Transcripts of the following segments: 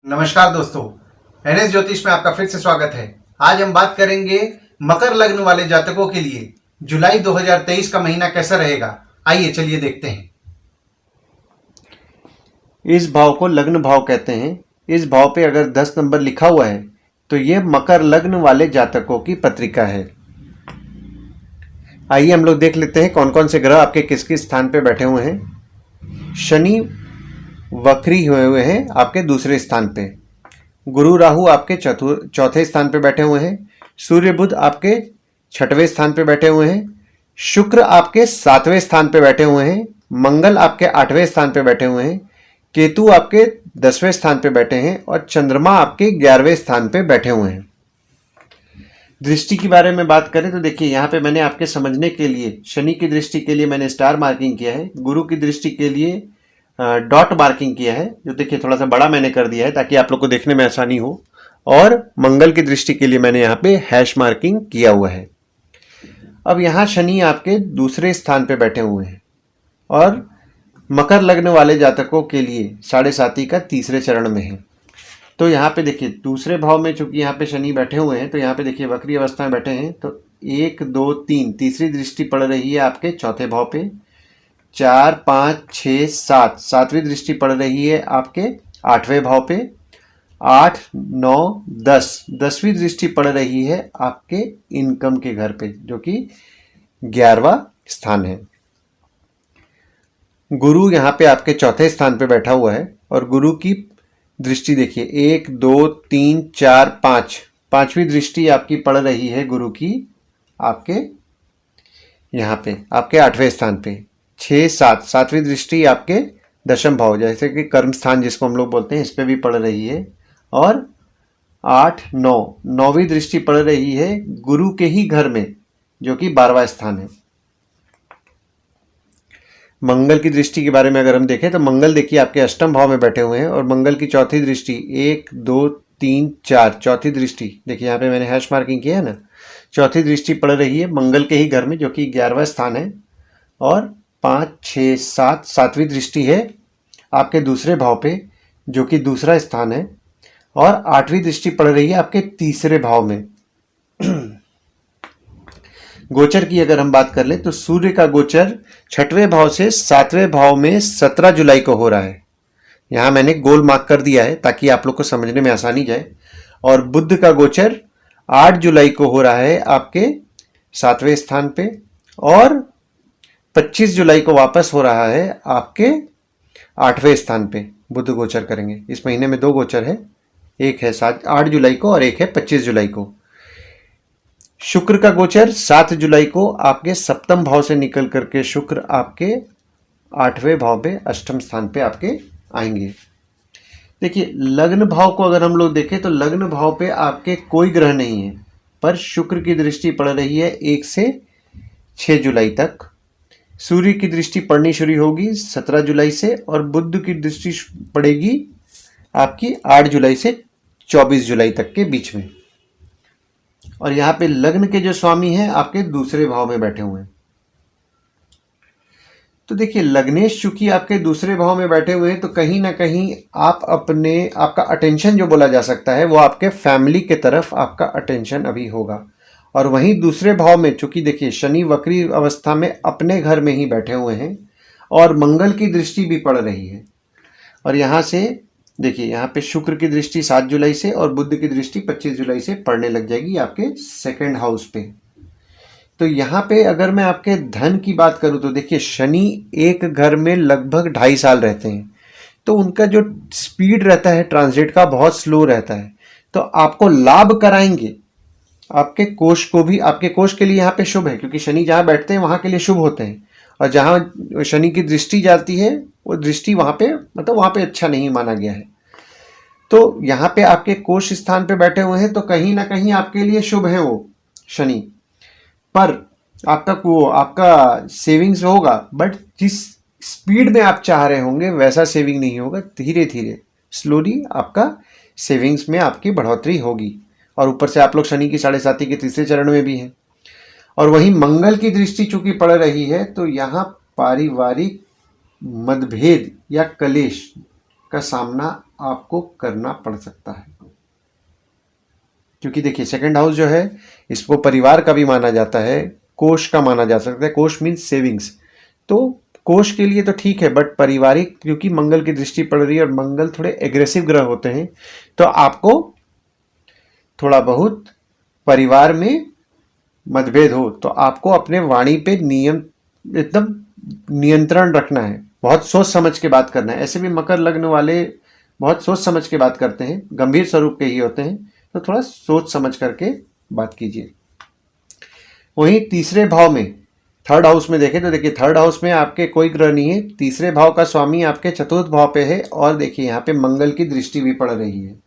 नमस्कार दोस्तों, एनएस ज्योतिष में आपका फिर से स्वागत है। आज हम बात करेंगे मकर लग्न वाले जातकों के लिए जुलाई 2023 का महीना कैसा रहेगा। आइए चलिए देखते हैं। इस भाव को लग्न भाव कहते हैं। इस भाव पे अगर 10 नंबर लिखा हुआ है तो ये मकर लग्न वाले जातकों की पत्रिका है। आइए हम लोग देख लेते हैं कौन कौन से ग्रह आपके किस किस स्थान पे बैठे हुए हैं। शनि वक्री हुए हैं आपके दूसरे स्थान पे। गुरु राहु आपके चौथे स्थान पे बैठे हुए हैं। सूर्य बुध आपके छठवें स्थान पे बैठे हुए हैं। शुक्र आपके 7वें स्थान पे बैठे हुए हैं। मंगल आपके 8वें स्थान पे बैठे हुए हैं। केतु आपके 10वें स्थान पे बैठे हैं और चंद्रमा आपके 11वें स्थान पे बैठे हुए हैं। दृष्टि के बारे में बात करें तो देखिए यहाँ पे मैंने आपके समझने के लिए शनि की दृष्टि के लिए मैंने स्टार मार्किंग किया है, गुरु की दृष्टि के लिए डॉट मार्किंग किया है, जो देखिए थोड़ा सा बड़ा मैंने कर दिया है ताकि आप लोग को देखने में आसानी हो। और मंगल की दृष्टि के लिए मैंने यहाँ पे हैश मार्किंग किया हुआ है। अब यहाँ शनि आपके दूसरे स्थान पे बैठे हुए हैं और मकर लग्न वाले जातकों के लिए 7.5 का तीसरे चरण में है। तो यहाँ पे देखिए दूसरे भाव में चूंकि यहाँ पे शनि बैठे हुए हैं तो यहाँ पे देखिए वक्री अवस्था में बैठे हैं तो 1 2 3 तीसरी दृष्टि पड़ रही है आपके चौथे भाव पे। 4 5 6 7 सातवीं दृष्टि पड़ रही है आपके 8वें भाव पे। 8 9 10 10वीं दृष्टि पड़ रही है आपके इनकम के घर पे, जो कि 11वां स्थान है। गुरु यहाँ पे आपके चौथे स्थान पे बैठा हुआ है और गुरु की दृष्टि देखिए 1 2 3 4 5 पांचवी दृष्टि आपकी पड़ रही है गुरु की आपके यहाँ पे आपके 8वें स्थान पे। 6 7 सातवीं दृष्टि आपके दशम भाव जैसे कि कर्म स्थान जिसको हम लोग बोलते हैं इस पे भी पड़ रही है। और 8 9 9वीं दृष्टि पड़ रही है गुरु के ही घर में, जो कि 12वां स्थान है। मंगल की दृष्टि के बारे में अगर हम देखें तो मंगल देखिए आपके अष्टम भाव में बैठे हुए हैं और मंगल की चौथी दृष्टि 1 2 3 4 चौथी दृष्टि देखिए यहाँ पे मैंने हैश मार्किंग किया है ना, चौथी दृष्टि पड़ रही है मंगल के ही घर में, जो कि 11वां स्थान है। और 5 6 7 सातवीं दृष्टि है आपके दूसरे भाव पे, जो कि दूसरा स्थान है। और 8वीं दृष्टि पड़ रही है आपके तीसरे भाव में। गोचर की अगर हम बात कर ले तो सूर्य का गोचर 6वें भाव से 7वें भाव में 17 जुलाई को हो रहा है। यहाँ मैंने गोल मार्क कर दिया है ताकि आप लोग को समझने में आसानी जाए। और बुध का गोचर 8 जुलाई को हो रहा है आपके 7वें स्थान पे और 25 जुलाई को वापस हो रहा है आपके 8वें स्थान पे। बुध गोचर करेंगे। इस महीने में 2 गोचर है, एक है 8 जुलाई को और एक है 25 जुलाई को। शुक्र का गोचर 7 जुलाई को आपके सप्तम भाव से निकल करके शुक्र आपके 8वें भाव पे अष्टम स्थान पे आपके आएंगे। देखिए लग्न भाव को अगर हम लोग देखें तो लग्न भाव पे आपके कोई ग्रह नहीं है, पर शुक्र की दृष्टि पड़ रही है 1 से 6 जुलाई तक। सूर्य की दृष्टि पड़नी शुरू होगी 17 जुलाई से और बुध की दृष्टि पड़ेगी आपकी 8 जुलाई से 24 जुलाई तक के बीच में। और यहाँ पे लग्न के जो स्वामी हैं आपके दूसरे भाव में बैठे हुए हैं। तो देखिए लग्नेश चूंकि आपके दूसरे भाव में बैठे हुए हैं तो कहीं ना कहीं आप आपका अटेंशन जो बोला जा सकता है वो आपके फैमिली के तरफ आपका अटेंशन अभी होगा। और वहीं दूसरे भाव में चूंकि देखिए शनि वक्री अवस्था में अपने घर में ही बैठे हुए हैं और मंगल की दृष्टि भी पड़ रही है। और यहाँ से देखिए यहाँ पे शुक्र की दृष्टि 7 जुलाई से और बुध की दृष्टि 25 जुलाई से पड़ने लग जाएगी आपके सेकंड हाउस पे। तो यहाँ पे अगर मैं आपके धन की बात करूँ तो देखिए शनि एक घर में लगभग 2.5 साल रहते हैं, तो उनका जो स्पीड रहता है ट्रांजिट का बहुत स्लो रहता है। तो आपको लाभ कराएंगे, आपके कोष को भी, आपके कोष के लिए यहाँ पे शुभ है क्योंकि शनि जहाँ बैठते हैं वहाँ के लिए शुभ होते हैं। और जहाँ शनि की दृष्टि जाती है वो दृष्टि वहाँ पे मतलब वहाँ पे अच्छा नहीं माना गया है। तो यहाँ पे आपके कोष स्थान पे बैठे हुए हैं तो कहीं ना कहीं आपके लिए शुभ है वो शनि। पर आपका सेविंग्स होगा, बट जिस स्पीड में आप चाह रहे होंगे वैसा सेविंग नहीं होगा। धीरे धीरे स्लोली आपका सेविंग्स में आपकी बढ़ोतरी होगी। और ऊपर से आप लोग शनि की 7.5 के तीसरे चरण में भी हैं। और वहीं मंगल की दृष्टि चूंकि पड़ रही है तो यहाँ पारिवारिक मतभेद या कलेश का सामना आपको करना पड़ सकता है। क्योंकि देखिए सेकंड हाउस जो है इसको परिवार का भी माना जाता है, कोष का माना जा सकता है। कोष मीन्स सेविंग्स, तो कोष के लिए तो ठीक है, बट पारिवारिक क्योंकि मंगल की दृष्टि पड़ रही है और मंगल थोड़े एग्रेसिव ग्रह होते हैं, तो आपको थोड़ा बहुत परिवार में मतभेद हो तो आपको अपने वाणी पे एकदम नियंत्रण रखना है, बहुत सोच समझ के बात करना है। ऐसे भी मकर लग्न वाले बहुत सोच समझ के बात करते हैं, गंभीर स्वरूप के ही होते हैं, तो थोड़ा सोच समझ करके बात कीजिए। वहीं तीसरे भाव में, थर्ड हाउस में देखें तो देखिए थर्ड हाउस में आपके कोई ग्रह नहीं है, तीसरे भाव का स्वामी आपके चतुर्थ भाव पे है और देखिए यहाँ पे मंगल की दृष्टि भी पड़ रही है।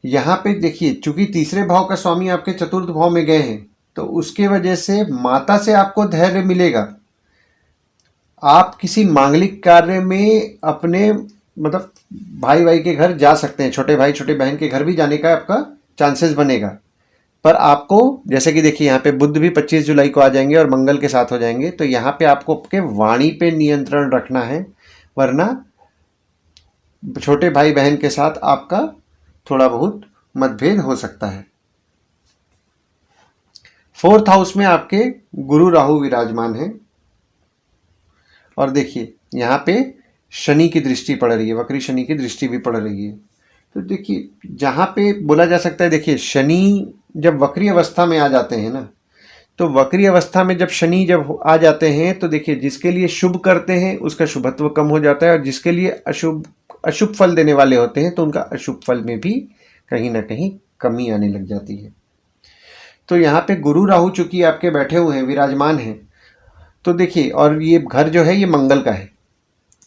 यहाँ पे देखिए चूंकि तीसरे भाव का स्वामी आपके चतुर्थ भाव में गए हैं तो उसके वजह से माता से आपको धैर्य मिलेगा। आप किसी मांगलिक कार्य में अपने मतलब भाई के घर जा सकते हैं, छोटे भाई छोटे बहन के घर भी जाने का आपका चांसेस बनेगा। पर आपको जैसे कि देखिए यहाँ पे बुध भी 25 जुलाई को आ जाएंगे और मंगल के साथ हो जाएंगे, तो यहाँ पे आपको आपके वाणी पे नियंत्रण रखना है, वरना छोटे भाई बहन के साथ आपका थोड़ा बहुत मतभेद हो सकता है। फोर्थ हाउस में आपके गुरु राहु विराजमान है और देखिए यहाँ पे शनि की दृष्टि पड़ रही है, वक्री शनि की दृष्टि भी पड़ रही है। तो देखिए जहाँ पे बोला जा सकता है, देखिए शनि जब वक्री अवस्था में आ जाते हैं ना, तो वक्री अवस्था में जब शनि जब आ जाते हैं तो देखिए जिसके लिए शुभ करते हैं उसका शुभत्व कम हो जाता है और जिसके लिए अशुभ फल देने वाले होते हैं तो उनका अशुभ फल में भी कहीं ना कहीं कमी आने लग जाती है। तो यहाँ पे गुरु राहु चूंकि आपके बैठे हुए हैं, विराजमान हैं, तो देखिए और ये घर जो है ये मंगल का है,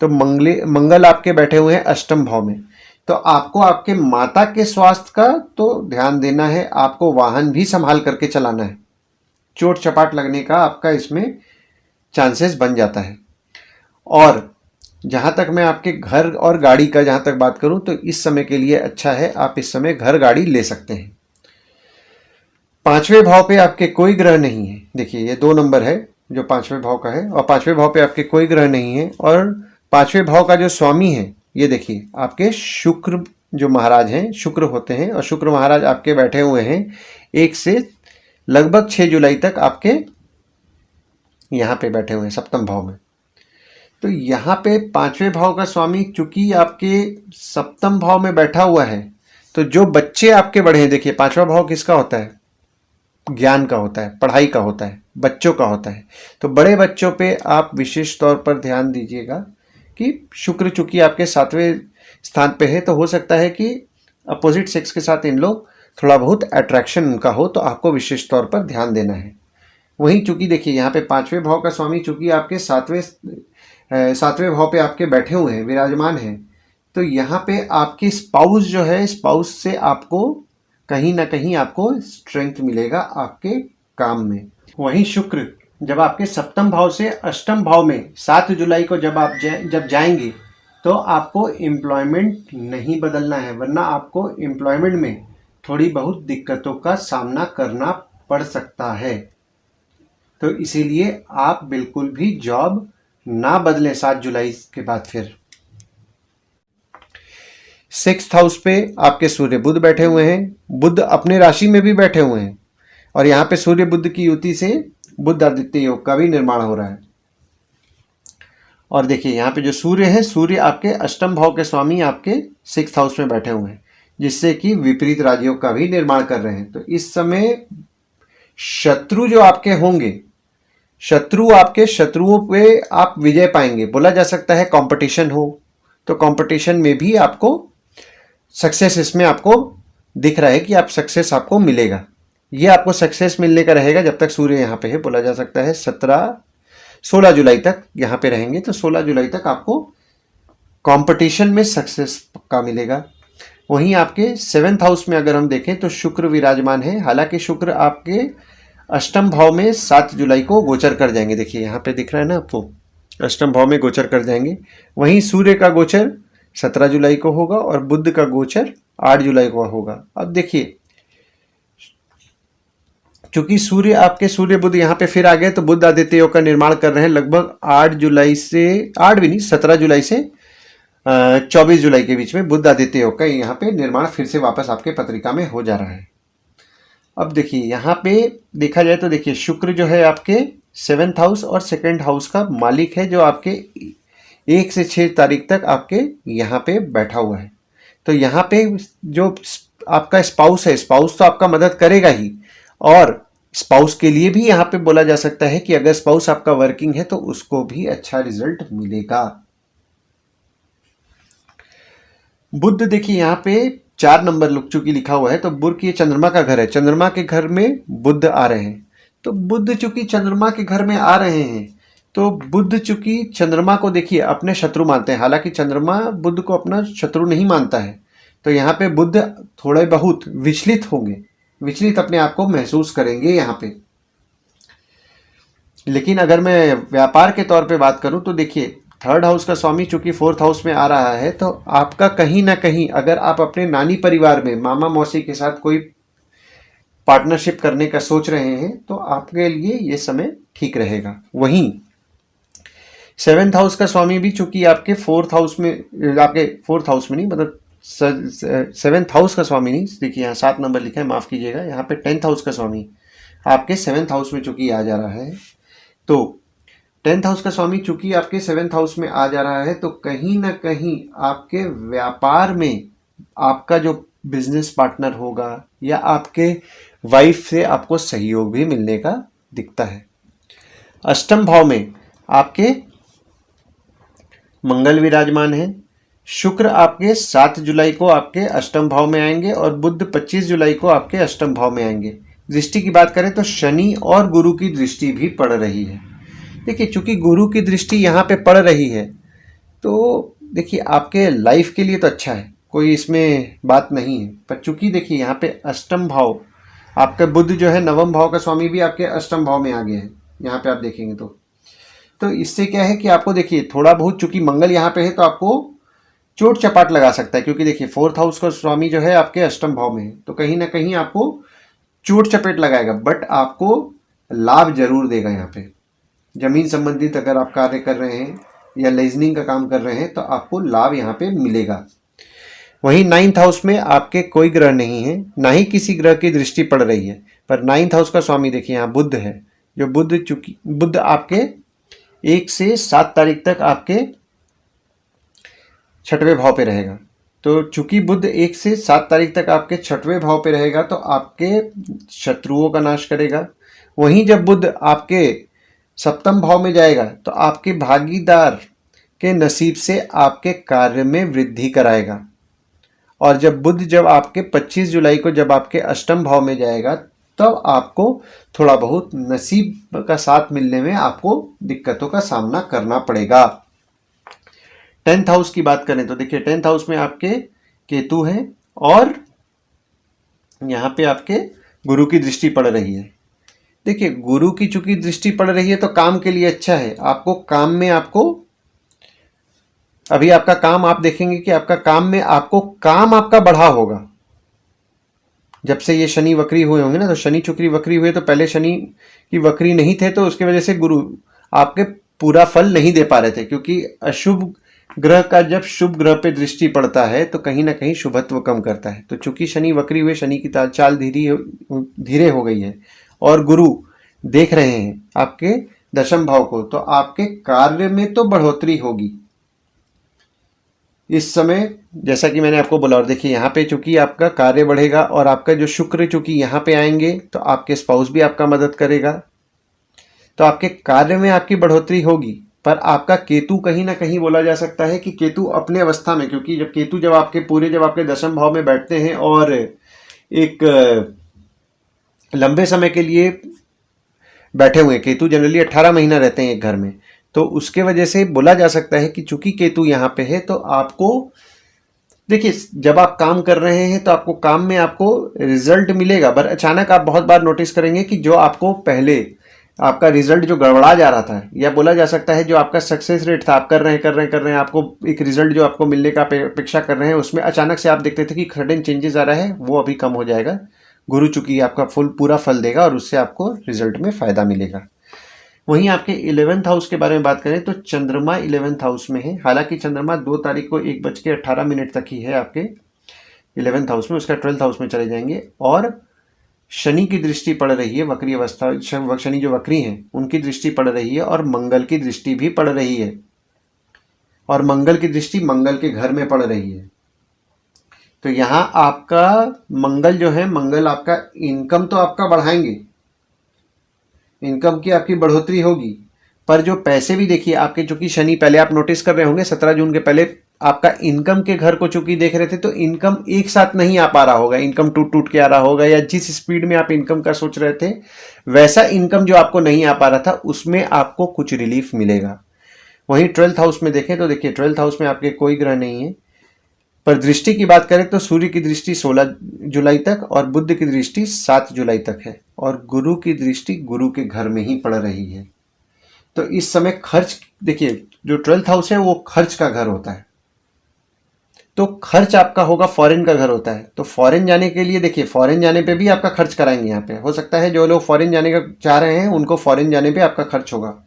तो मंगल आपके बैठे हुए हैं अष्टम भाव में, तो आपको आपके माता के स्वास्थ्य का तो ध्यान देना है, आपको वाहन भी संभाल करके चलाना है, चोट चपाट लगने का आपका इसमें चांसेस बन जाता है। और जहाँ तक मैं आपके घर और गाड़ी का जहाँ तक बात करूँ तो इस समय के लिए अच्छा है, आप इस समय घर गाड़ी ले सकते हैं। पांचवें भाव पे आपके कोई ग्रह नहीं है, देखिए ये 2 नंबर है जो पांचवें भाव का है और पांचवें भाव पे आपके कोई ग्रह नहीं है और पांचवें भाव का जो स्वामी है ये देखिए आपके शुक्र जो महाराज हैं, शुक्र होते हैं और शुक्र महाराज आपके बैठे हुए हैं 1 से लगभग 6 जुलाई तक आपके यहाँ पे बैठे हुए हैं सप्तम भाव में। तो यहाँ पे पांचवें भाव का स्वामी चूंकि आपके सप्तम भाव में बैठा हुआ है, तो जो बच्चे आपके बड़े हैं, देखिए पांचवा भाव किसका होता है, ज्ञान का होता है, पढ़ाई का होता है, बच्चों का होता है। तो बड़े बच्चों पे आप विशेष तौर पर ध्यान दीजिएगा कि शुक्र चूंकि आपके 7वें स्थान पे है, तो हो सकता है कि अपोजिट सेक्स के साथ इन लोग थोड़ा बहुत अट्रैक्शन उनका हो, तो आपको विशेष तौर पर ध्यान देना है। वहीं चूंकि देखिए यहाँ पे पांचवें भाव का स्वामी चूंकि आपके सातवें भाव पे आपके बैठे हुए हैं, विराजमान हैं, तो यहाँ पे आपकी स्पाउस जो है, स्पाउस से आपको कहीं ना कहीं आपको स्ट्रेंथ मिलेगा आपके काम में। वहीं शुक्र जब आपके सप्तम भाव से अष्टम भाव में 7 जुलाई को जब जाएंगे तो आपको एम्प्लॉयमेंट नहीं बदलना है, वरना आपको एम्प्लॉयमेंट में थोड़ी बहुत दिक्कतों का सामना करना पड़ सकता है। तो इसीलिए आप बिल्कुल भी जॉब ना बदलें 7 जुलाई के बाद। फिर 6th हाउस पे आपके सूर्य बुध बैठे हुए हैं, बुध अपने राशि में भी बैठे हुए हैं और यहाँ पे सूर्य बुध की युति से बुध आदित्य योग का भी निर्माण हो रहा है। और देखिए यहाँ पे जो सूर्य है, सूर्य आपके अष्टम भाव के स्वामी आपके 6th हाउस में बैठे हुए हैं, जिससे कि विपरीत राजयोग का भी निर्माण कर रहे हैं। तो इस समय शत्रु जो आपके होंगे, शत्रुओं पे आप विजय पाएंगे। बोला जा सकता है कंपटीशन हो तो कंपटीशन में भी आपको सक्सेस, इसमें आपको दिख रहा है कि आप सक्सेस आपको मिलेगा। ये आपको सक्सेस मिलने का रहेगा जब तक सूर्य यहाँ पे है। बोला जा सकता है 16 जुलाई तक यहाँ पे रहेंगे, तो 16 जुलाई तक आपको कंपटीशन में सक्सेस का मिलेगा। वहीं आपके 7th हाउस में अगर हम देखें तो शुक्र विराजमान है। हालांकि शुक्र आपके अष्टम भाव में 7 जुलाई को गोचर कर जाएंगे, देखिए यहाँ पे दिख रहा है ना आपको, अष्टम भाव में गोचर कर जाएंगे। वहीं सूर्य का गोचर 17 जुलाई को होगा और बुध का गोचर 8 जुलाई को होगा। अब देखिए चूंकि सूर्य बुध यहाँ पे फिर आ गए, तो बुध आदित्य योग का निर्माण कर रहे हैं लगभग 8 जुलाई से, 8 भी नहीं 17 जुलाई से 24 जुलाई के बीच में बुध आदित्य योग का यहाँ पे निर्माण फिर से वापस आपके पत्रिका में हो जा रहा है। अब देखिए यहाँ पे देखा जाए तो देखिए शुक्र जो है आपके 7th हाउस और 2nd हाउस का मालिक है, जो आपके 1 से 6 तारीख तक आपके यहाँ पे बैठा हुआ है। तो यहाँ पे जो आपका स्पाउस है, स्पाउस तो आपका मदद करेगा ही, और स्पाउस के लिए भी यहाँ पे बोला जा सकता है कि अगर स्पाउस आपका वर्किंग है तो उसको भी अच्छा रिजल्ट मिलेगा। बुध देखिए यहाँ पे 4 नंबर लुक चूंकि लिखा हुआ है, तो बुध ये चंद्रमा का घर है, चंद्रमा के घर में बुध आ रहे हैं। तो बुध चूंकि चंद्रमा के घर में आ रहे हैं, तो बुध चूंकि चंद्रमा को देखिए अपने शत्रु मानते हैं, हालांकि चंद्रमा बुध को अपना शत्रु नहीं मानता है। तो यहाँ पे बुध थोड़े बहुत विचलित होंगे, विचलित अपने आप को महसूस करेंगे यहाँ पे। लेकिन अगर मैं व्यापार के तौर पे बात करूं तो देखिए 3rd हाउस का स्वामी चूंकि 4th हाउस में आ रहा है, तो आपका कहीं ना कहीं अगर आप अपने नानी परिवार में मामा मौसी के साथ कोई पार्टनरशिप करने का सोच रहे हैं तो आपके लिए ये समय ठीक रहेगा। वहीं 7th हाउस का स्वामी भी चूंकि आपके 4th हाउस में, आपके 4th हाउस में नहीं, मतलब 7th हाउस का स्वामी नहीं, देखिए यहाँ 7 नंबर लिखा है, माफ कीजिएगा, यहाँ पे 10th हाउस का स्वामी आपके 7th हाउस में चूंकि आ जा रहा है, तो 10th हाउस का स्वामी चूंकि आपके 7th हाउस में आ जा रहा है, तो कहीं ना कहीं आपके व्यापार में आपका जो बिजनेस पार्टनर होगा या आपके वाइफ से आपको सहयोग भी मिलने का दिखता है। अष्टम भाव में आपके मंगल विराजमान है, शुक्र आपके 7 जुलाई को आपके अष्टम भाव में आएंगे और बुध 25 जुलाई को आपके अष्टम भाव में आएंगे। दृष्टि की बात करें तो शनि और गुरु की दृष्टि भी पड़ रही है। देखिए चूंकि गुरु की दृष्टि यहाँ पे पड़ रही है, तो देखिए आपके लाइफ के लिए तो अच्छा है, कोई इसमें बात नहीं है, पर चूंकि देखिए यहाँ पे अष्टम भाव आपका बुध जो है 9वें भाव का स्वामी भी आपके अष्टम भाव में आ गया है, यहाँ पे आप देखेंगे तो इससे क्या है कि आपको देखिए थोड़ा बहुत, चूंकि मंगल यहाँ पे है तो आपको चोट चपाट लगा सकता है, क्योंकि देखिए 4th हाउस का स्वामी जो है आपके अष्टम भाव में है, तो कहीं ना कहीं आपको चोट चपेट लगाएगा, बट आपको लाभ जरूर देगा। यहाँ पे जमीन संबंधित अगर आप कार्य कर रहे हैं या लेजनिंग का काम कर रहे हैं तो आपको लाभ यहाँ पे मिलेगा। वहीं 9th हाउस में आपके कोई ग्रह नहीं है, ना ही किसी ग्रह की दृष्टि पड़ रही है, पर 9th हाउस का स्वामी देखिए यहाँ बुध है, जो बुध आपके 1 से 7 तारीख तक आपके 6वें भाव पे रहेगा। तो चूंकि बुध 1 से 7 तारीख तक आपके 6वें भाव पे रहेगा तो आपके शत्रुओं का नाश करेगा। वहीं जब बुध आपके 7वें भाव में जाएगा तो आपके भागीदार के नसीब से आपके कार्य में वृद्धि कराएगा। और जब आपके 25 जुलाई को जब आपके अष्टम भाव में जाएगा तब आपको थोड़ा बहुत नसीब का साथ मिलने में आपको दिक्कतों का सामना करना पड़ेगा। 10th हाउस की बात करें तो देखिए 10th हाउस में आपके केतु हैं और यहाँ पे आपके गुरु की दृष्टि पड़ रही है। देखिए गुरु की चूंकि दृष्टि पड़ रही है तो काम के लिए अच्छा है, आपको काम में अभी आपका काम आप देखेंगे कि आपका काम में काम आपका बढ़ा होगा। जब से ये शनि वक्री हुए होंगे ना, तो शनि चूंकि वक्री हुए तो पहले शनि की वक्री नहीं थे, तो उसकी वजह से गुरु आपके पूरा फल नहीं दे पा रहे थे, क्योंकि अशुभ ग्रह का जब शुभ ग्रह पे दृष्टि पड़ता है तो कहीं ना कहीं शुभत्व कम करता है। तो चूंकि शनि वक्री हुए, शनि की चाल धीरे हो गई है और गुरु देख रहे हैं आपके 10वें भाव को, तो आपके कार्य में तो बढ़ोतरी होगी इस समय, जैसा कि मैंने आपको बोला। और देखिए यहाँ पे चूंकि आपका कार्य बढ़ेगा और आपका जो शुक्र चूंकि यहाँ पे आएंगे तो आपके स्पाउस भी आपका मदद करेगा, तो आपके कार्य में आपकी बढ़ोतरी होगी। पर आपका केतु कहीं ना कहीं बोला जा सकता है कि केतु अपने अवस्था में, क्योंकि जब केतु जब आपके 10वें भाव में बैठते हैं और एक लंबे समय के लिए बैठे हुए, केतु जनरली 18 महीना रहते हैं एक घर में, तो उसके वजह से बोला जा सकता है कि चूंकि केतु यहाँ पे है तो आपको देखिए जब आप काम कर रहे हैं तो आपको काम में आपको रिजल्ट मिलेगा, पर अचानक आप बहुत बार नोटिस करेंगे कि जो आपको पहले आपका रिजल्ट जो गड़बड़ा जा रहा था, या बोला जा सकता है जो आपका सक्सेस रेट था, आप कर रहे हैं आपको एक रिजल्ट जो आपको मिलने का अपेक्षा कर रहे हैं, उसमें अचानक से आप देखते थे कि सडन चेंजेस आ रहा है, वो अभी कम हो जाएगा। गुरु चूंकि आपका पूरा फल देगा और उससे आपको रिजल्ट में फ़ायदा मिलेगा। वहीं आपके 11th हाउस के बारे में बात करें तो चंद्रमा 11th हाउस में है। हालांकि चंद्रमा 2 तारीख को 1:18 तक ही है आपके 11th हाउस में, उसका 12th हाउस में चले जाएंगे। और शनि की दृष्टि पड़ रही है, वक्री अवस्था, शनि जो वक्री हैं उनकी दृष्टि पड़ रही है, और मंगल की दृष्टि भी पड़ रही है, और मंगल की दृष्टि मंगल के घर में पड़ रही है। तो यहाँ आपका मंगल जो है, मंगल आपका इनकम तो आपका बढ़ाएंगे, इनकम की आपकी बढ़ोतरी होगी, पर जो पैसे भी देखिए आपके, चूंकि शनि पहले आप नोटिस कर रहे होंगे 17 जून के पहले आपका इनकम के घर को चूंकि देख रहे थे, तो इनकम एक साथ नहीं आ पा रहा होगा, इनकम टूट टूट के आ रहा होगा, या जिस स्पीड में आप इनकम का सोच रहे थे वैसा इनकम जो आपको नहीं आ पा रहा था उसमें आपको कुछ रिलीफ मिलेगा। वहीं 12th हाउस में देखें तो देखिए 12th हाउस में आपके कोई ग्रह नहीं है, पर दृष्टि की बात करें तो सूर्य की दृष्टि 16 जुलाई तक और बुध की दृष्टि 7 जुलाई तक है, और गुरु की दृष्टि गुरु के घर में ही पड़ रही है। तो इस समय खर्च देखिए, जो 12th हाउस है वो खर्च का घर होता है, तो खर्च आपका होगा, फॉरेन का घर होता है। तो फॉरेन जाने के लिए देखिए, फॉरेन जाने पे भी आपका खर्च कराएंगे। यहाँ पे हो सकता है जो लोग फॉरेन जाने का चाह रहे हैं उनको फॉरेन जाने पे आपका खर्च होगा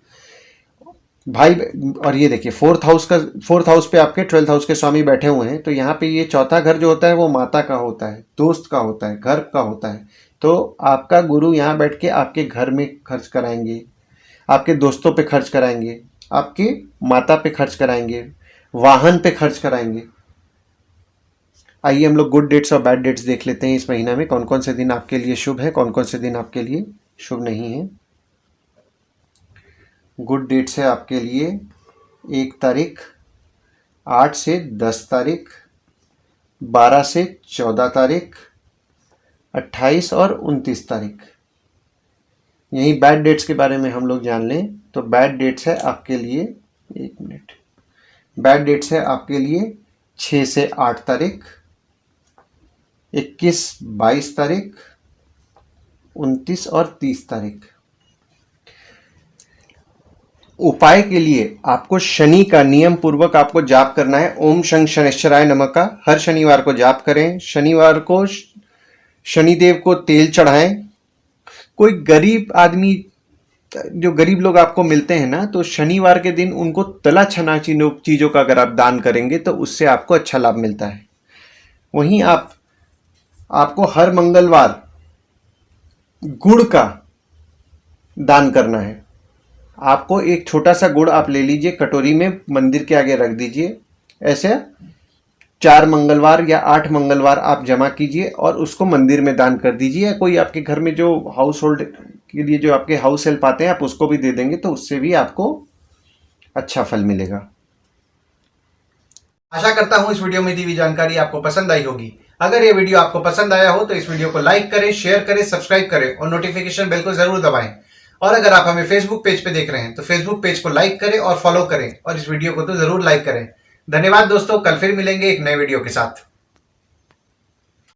भाई। और ये देखिए 4th हाउस पे आपके 12th हाउस के स्वामी बैठे हुए हैं, तो यहाँ पे ये चौथा घर जो होता है वो माता का होता है, दोस्त का होता है, घर का होता है। तो आपका गुरु यहाँ बैठ के आपके घर में खर्च कराएंगे, आपके दोस्तों पे खर्च कराएंगे, आपके माता पे खर्च कराएंगे, वाहन पे खर्च कराएंगे। आइए हम लोग गुड डेट्स और बैड डेट्स देख लेते हैं इस महीना में, कौन कौन से दिन आपके लिए शुभ है, कौन कौन से दिन आपके लिए शुभ नहीं है। गुड डेट्स है आपके लिए 1 तारीख, 8 से 10 तारीख, 12 से 14 तारीख, 28 और 29 तारीख। यही बैड डेट्स के बारे में हम लोग जान लें तो बैड डेट्स है आपके लिए, 1 मिनट, बैड डेट्स है आपके लिए 6 से 8 तारीख, 21-22 तारीख, 29 और 30 तारीख। उपाय के लिए आपको शनि का नियम पूर्वक आपको जाप करना है। ओम शं शनैश्चराय नमः का हर शनिवार को जाप करें। शनिवार को शनिदेव को तेल चढ़ाएं। कोई गरीब आदमी, जो गरीब लोग आपको मिलते हैं ना, तो शनिवार के दिन उनको तला छना चीज़ों का अगर आप दान करेंगे तो उससे आपको अच्छा लाभ मिलता है। वहीं आपको हर मंगलवार गुड़ का दान करना है। आपको एक छोटा सा गुड़ आप ले लीजिए, कटोरी में मंदिर के आगे रख दीजिए। ऐसे 4 मंगलवार या 8 मंगलवार आप जमा कीजिए और उसको मंदिर में दान कर दीजिए, या कोई आपके घर में जो हाउस होल्ड के लिए जो आपके हाउस हेल्प आते हैं आप उसको भी दे देंगे, तो उससे भी आपको अच्छा फल मिलेगा। आशा करता हूं इस वीडियो में दी हुई जानकारी आपको पसंद आई होगी। अगर ये वीडियो आपको पसंद आया हो तो इस वीडियो को लाइक करें, शेयर करें, सब्सक्राइब करें और नोटिफिकेशन बेल को जरूर दबाएं। और अगर आप हमें फेसबुक पेज पे देख रहे हैं तो फेसबुक पेज को लाइक करें और फॉलो करें, और इस वीडियो को तो जरूर लाइक करें। धन्यवाद दोस्तों, कल फिर मिलेंगे एक नए वीडियो के साथ।